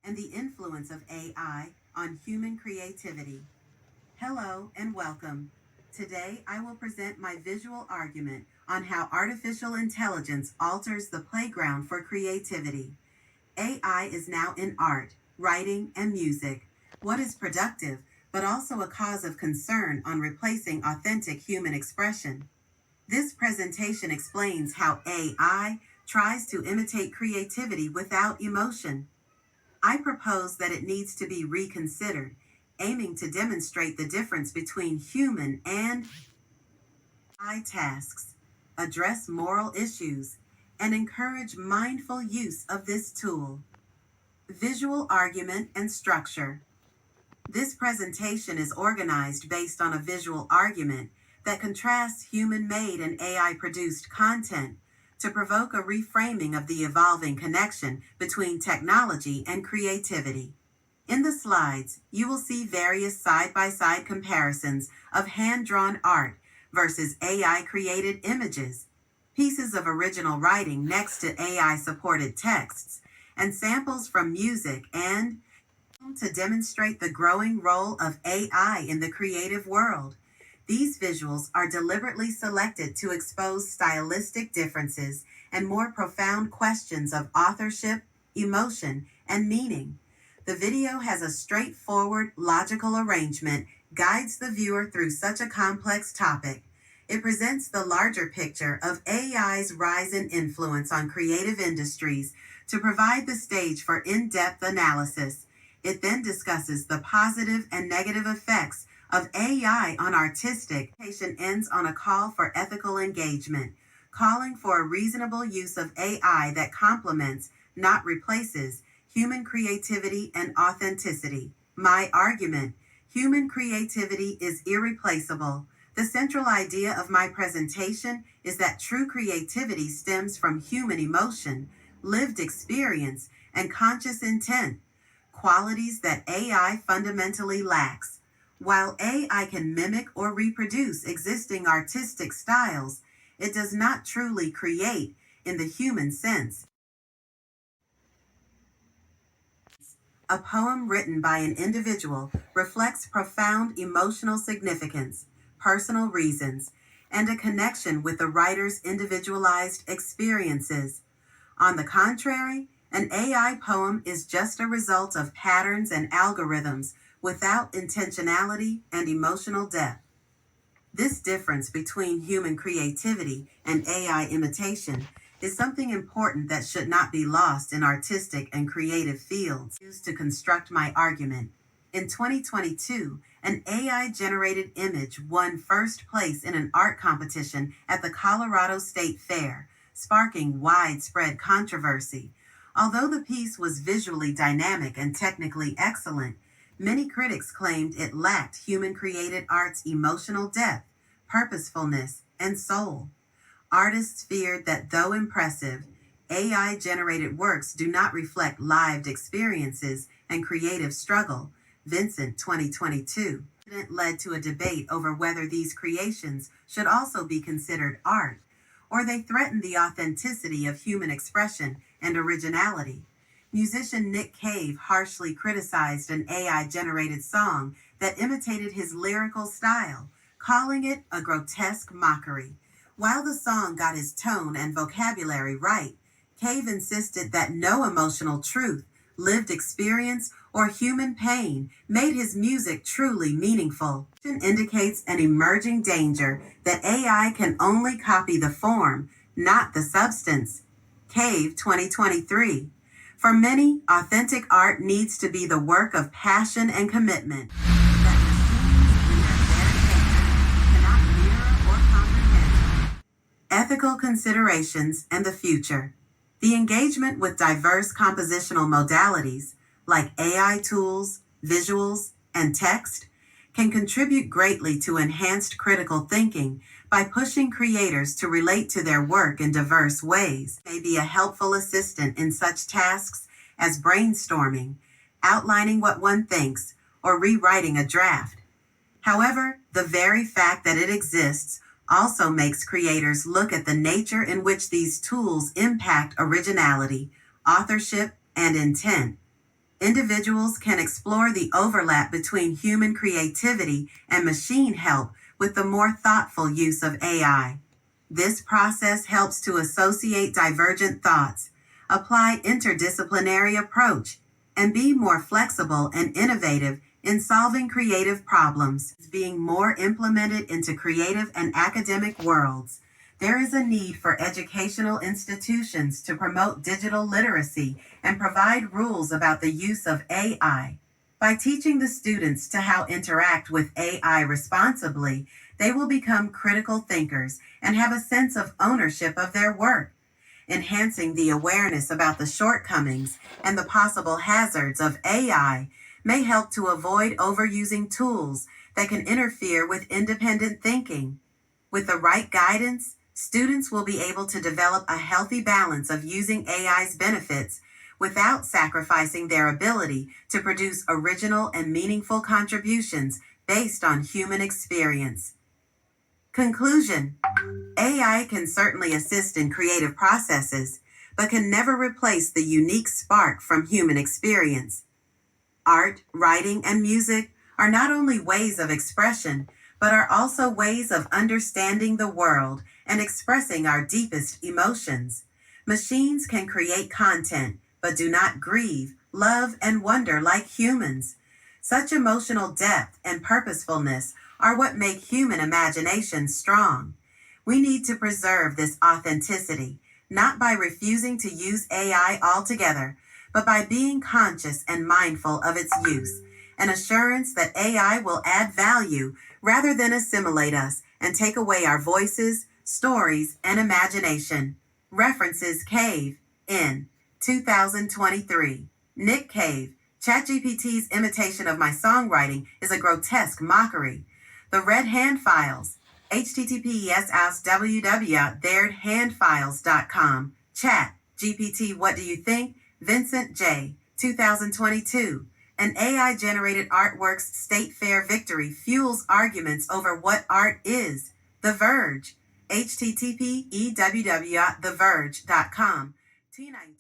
and the influence of AI on human creativity. Hello and welcome. Today I will present my visual argument on how artificial intelligence alters the playground for creativity. AI is now in art, writing, and music. What is productive, but also a cause of concern on replacing authentic human expression? This presentation explains how AI tries to imitate creativity without emotion. I propose that it needs to be reconsidered, aiming to demonstrate the difference between human and AI tasks, address moral issues, and encourage mindful use of this tool. Visual argument and structure. This presentation is organized based on a visual argument that contrasts human-made and AI-produced content to provoke a reframing of the evolving connection between technology and creativity. In the slides, you will see various side-by-side comparisons of hand-drawn art versus AI-created images, pieces of original writing next to AI-supported texts, and samples from music and to demonstrate the growing role of AI in the creative world. These visuals are deliberately selected to expose stylistic differences and more profound questions of authorship, emotion, and meaning. The video has a straightforward, logical arrangement, guides the viewer through such a complex topic. It presents the larger picture of AI's rise in influence on creative industries to provide the stage for in-depth analysis. It then discusses the positive and negative effects of AI on artistic. The presentation ends on a call for ethical engagement, calling for a reasonable use of AI that complements, not replaces, human creativity and authenticity. My argument: human creativity is irreplaceable. The central idea of my presentation is that true creativity stems from human emotion, lived experience, and conscious intent, qualities that AI fundamentally lacks. While AI can mimic or reproduce existing artistic styles, it does not truly create in the human sense. A poem written by an individual reflects profound emotional significance, personal reasons, and a connection with the writer's individualized experiences. On the contrary, an AI poem is just a result of patterns and algorithms without intentionality and emotional depth. This difference between human creativity and AI imitation is something important that should not be lost in artistic and creative fields. Used to construct my argument. In 2022, an AI-generated image won first place in an art competition at the Colorado State Fair, sparking widespread controversy. Although the piece was visually dynamic and technically excellent, many critics claimed it lacked human-created art's emotional depth, purposefulness, and soul. Artists feared that though impressive, AI-generated works do not reflect lived experiences and creative struggle. Vincent, 2022. The incident led to a debate over whether these creations should also be considered art, or they threaten the authenticity of human expression and originality. Musician Nick Cave harshly criticized an AI-generated song that imitated his lyrical style, calling it a grotesque mockery. While the song got his tone and vocabulary right, Cave insisted that no emotional truth, lived experience, or human pain made his music truly meaningful. It indicates an emerging danger that AI can only copy the form, not the substance. Cave, 2023. For many, authentic art needs to be the work of passion and commitment that machines, in their very nature, cannot mirror or comprehend. Ethical considerations and the future. The engagement with diverse compositional modalities, like AI tools, visuals, and text, can contribute greatly to enhanced critical thinking by pushing creators to relate to their work in diverse ways. It may be a helpful assistant in such tasks as brainstorming, outlining what one thinks, or rewriting a draft. However, the very fact that it exists also makes creators look at the nature in which these tools impact originality, authorship, and intent. Individuals can explore the overlap between human creativity and machine help with the more thoughtful use of AI. This process helps to associate divergent thoughts, apply interdisciplinary approach, and be more flexible and innovative in solving creative problems. Being more implemented into creative and academic worlds, there is a need for educational institutions to promote digital literacy and provide rules about the use of AI. By teaching the students to how interact with AI responsibly, they will become critical thinkers and have a sense of ownership of their work. Enhancing the awareness about the shortcomings and the possible hazards of AI may help to avoid overusing tools that can interfere with independent thinking. With the right guidance, students will be able to develop a healthy balance of using AI's benefits without sacrificing their ability to produce original and meaningful contributions based on human experience. Conclusion: AI can certainly assist in creative processes, but can never replace the unique spark from human experience. Art, writing, and music are not only ways of expression, but are also ways of understanding the world and expressing our deepest emotions. Machines can create content, but do not grieve, love, and wonder like humans. Such emotional depth and purposefulness are what make human imagination strong. We need to preserve this authenticity, not by refusing to use AI altogether, but by being conscious and mindful of its use, an assurance that AI will add value rather than assimilate us and take away our voices, stories, and imagination. References: Cave, N. 2023. Nick Cave: ChatGPT's imitation of my songwriting is a grotesque mockery. The Red Hand Files, https://www.theirdhandfiles.com. Chat GPT, what do you think? Vincent J. 2022. An AI-generated artwork's State Fair victory fuels arguments over what art is. The Verge, http://www.theverge.com. T9